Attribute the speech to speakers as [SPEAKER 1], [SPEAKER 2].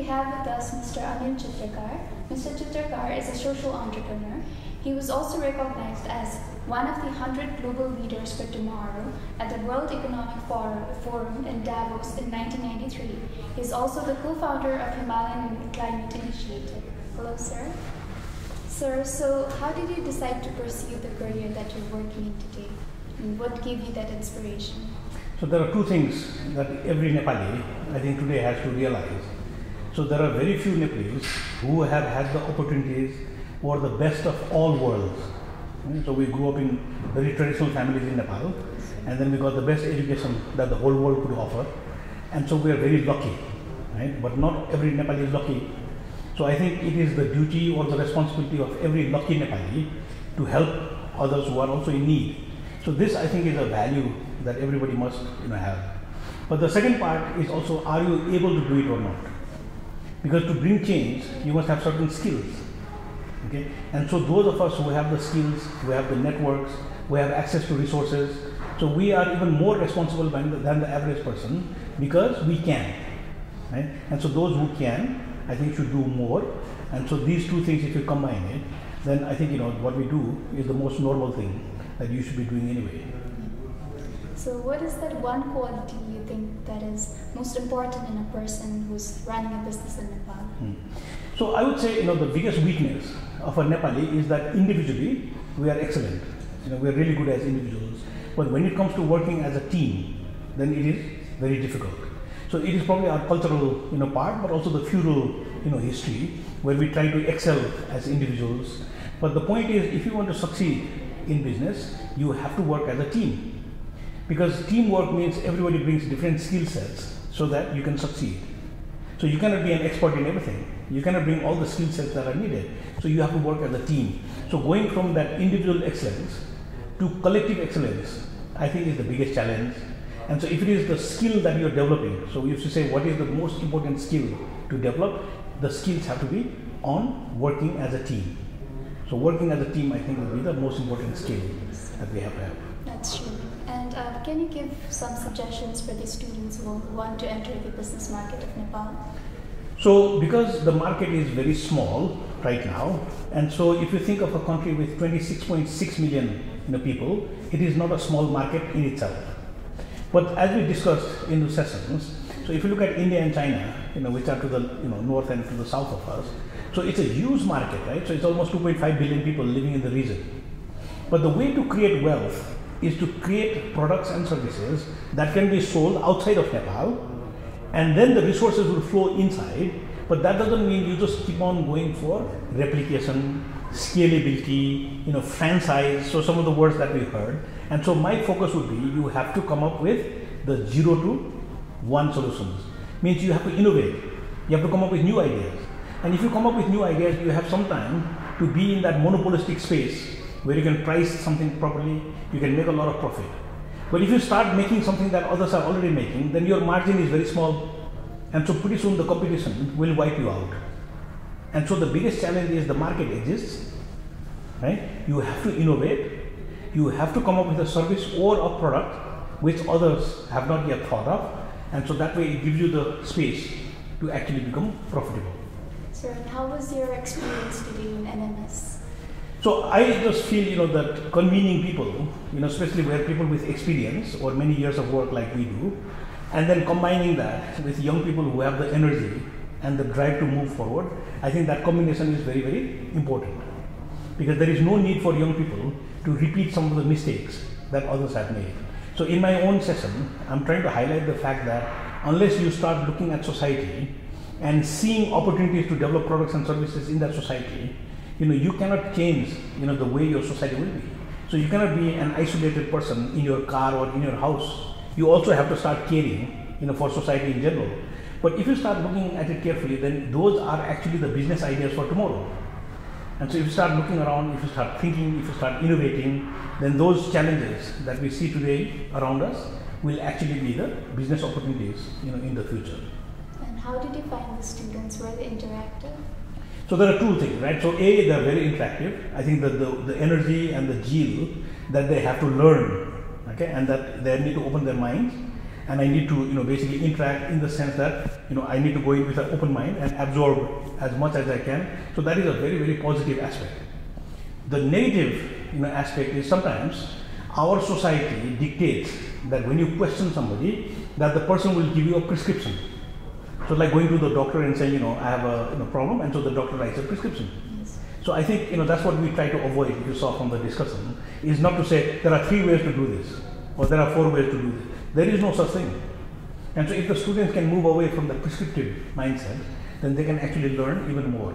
[SPEAKER 1] we have with us Mr. Anil Chitrakar. Mr. Chitrakar is a social entrepreneur. He was also recognized as one of the 100 global leaders for tomorrow at the World Economic Forum in Davos in 1993. He is also the co-founder of Himalayan Climate Initiative. Hello, sir. Sir, so how did you decide to pursue the career that you're working in today? And what gave you that inspiration?
[SPEAKER 2] So there are two things that every Nepali, I think today, has to realize. So there are very few Nepalis who have had the opportunities for the best of all worlds. So we grew up in very traditional families in Nepal, and then we got the best education that the whole world could offer. And so we are very lucky, right? But not every Nepali is lucky. So I think it is the duty or the responsibility of every lucky Nepali to help others who are also in need. So this, I think, is a value that everybody must have. But the second part is also, are you able to do it or not? Because to bring change, you must have certain skills. Okay? And so those of us who have the skills, who have the networks, who have access to resources, so we are even more responsible than the average person because we can. Right? And so those who can, I think, should do more. And so these two things, if you combine it, then I think what we do is the most normal thing that you should be doing anyway.
[SPEAKER 1] So what is that one quality you think that is most important in a person who's running a business in Nepal?
[SPEAKER 2] So I would say, the biggest weakness of a Nepali is that individually we are excellent. We are really good as individuals. But when it comes to working as a team, then it is very difficult. So it is probably our cultural, part, but also the feudal, history, where we try to excel as individuals. But the point is, if you want to succeed in business, you have to work as a team. Because teamwork means everybody brings different skill sets so that you can succeed. So you cannot be an expert in everything. You cannot bring all the skill sets that are needed. So you have to work as a team. So going from that individual excellence to collective excellence, I think, is the biggest challenge. And so if it is the skill that you're developing, so we used to say what is the most important skill to develop, the skills have to be on working as a team. So working as a team, I think, will be the most important skill that we have to have.
[SPEAKER 1] That's true. And can you give some suggestions for the students who want to enter the business market of Nepal?
[SPEAKER 2] So because the market is very small right now, and so if you think of a country with 26.6 million people, it is not a small market in itself. But as we discussed in the sessions, so if you look at India and China, which are to the north and to the south of us, so it's a huge market, right? So it's almost 2.5 billion people living in the region. But the way to create wealth is to create products and services that can be sold outside of Nepal, and then the resources will flow inside. But that doesn't mean you just keep on going for replication, scalability, franchise, so some of the words that we heard. And so my focus would be, you have to come up with the 0 to 1 solutions. Means you have to innovate, you have to come up with new ideas. And if you come up with new ideas, you have some time to be in that monopolistic space where you can price something properly, you can make a lot of profit. But if you start making something that others are already making, then your margin is very small. And so pretty soon the competition will wipe you out. And so the biggest challenge is the market exists, right? You have to innovate, you have to come up with a service or a product which others have not yet thought of. And so that way it gives you the space to actually become profitable.
[SPEAKER 1] Sir, and how was your experience today in NMS?
[SPEAKER 2] So I just feel, that convening people, especially where people with experience or many years of work like we do, and then combining that with young people who have the energy and the drive to move forward, I think that combination is very, very important. Because there is no need for young people to repeat some of the mistakes that others have made. So in my own session, I'm trying to highlight the fact that unless you start looking at society and seeing opportunities to develop products and services in that society, you cannot change, the way your society will be. So you cannot be an isolated person in your car or in your house. You also have to start caring, for society in general. But if you start looking at it carefully, then those are actually the business ideas for tomorrow. And so if you start looking around, if you start thinking, if you start innovating, then those challenges that we see today around us will actually be the business opportunities, in the future.
[SPEAKER 1] And how did you find the students? Were they interactive?
[SPEAKER 2] So there are two things, right? So A, they're very interactive. I think that the energy and the zeal that they have to learn, okay, and that they need to open their minds. and I need to, basically interact in the sense that, I need to go in with an open mind and absorb as much as I can. So that is a very, very positive aspect. The negative, aspect is sometimes our society dictates that when you question somebody, that the person will give you a prescription. So like going to the doctor and saying, I have a problem, and so the doctor writes a prescription.
[SPEAKER 1] Yes.
[SPEAKER 2] So I think, that's what we try to avoid, if you saw from the discussion, is not to say there are 3 ways to do this, or there are 4 ways to do this. There is no such thing. And so if the students can move away from the prescriptive mindset, then they can actually learn even more.